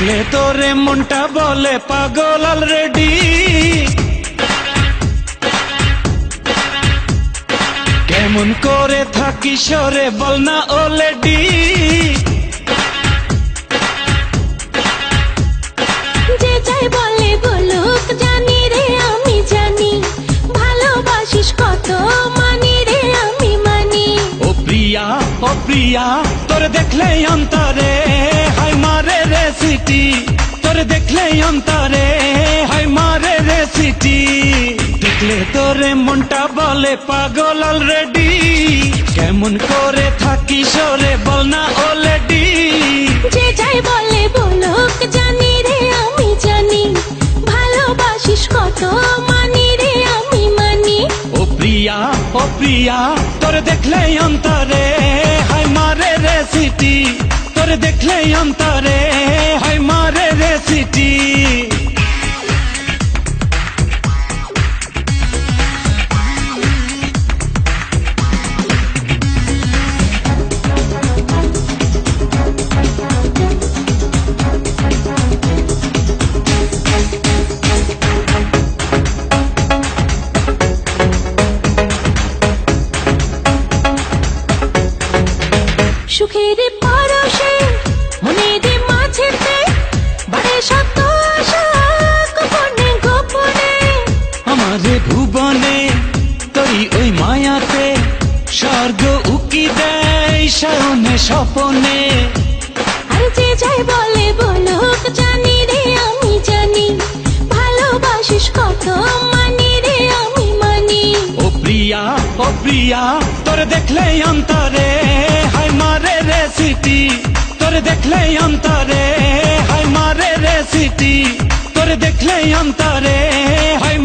দেখলে তোরে মনটা বলে পাগল অলরেডি। কেমন করে থাকি সরে বল না অলরেডি। যে যাই বলে বলুক জানি রে আমি জানি, ভালোবাসিস কত মানি রে আমি মানি। ও প্রিয়া তোর দেখলে অন্তরে হাই মারে রে সিটি, তোর দেখলে অন্তরে হাই মারে রে সিটি। দেখলে তোরে মনটা বলে পাগল অলরেডি। কেমন করে থাকি সরে বল না অলরেডি। যে যাই বলে বলুক জানি রে আমি জানি, ভালোবাসিস কত মানি রে আমি মানি। ও প্রিয়া তোর দেখলে অন্তরে হাই মারে রে সিটি, তোর দেখলে অন্তরে হাই মারে রে সিটি। সুখের পরশে মনের মাঝেতে বাড়ে শত আশা গোপনে গোপনে। আমারে ভুবনে তুই ওই মায়াতে স্বর্গ উকি দেয় শয়নে স্বপনে। আর যে যাই বলে বলুক জানি রে আমি জানি, ভালোবাসিস কত মানি রে আমি মানি। ও প্রিয়া তোর দেখলে অন্তরে হাই মারে রে সিটি, তোর দেখলে অন্তরে হাই মারে রে সিটি, তোর দেখলে অন্তরে হাই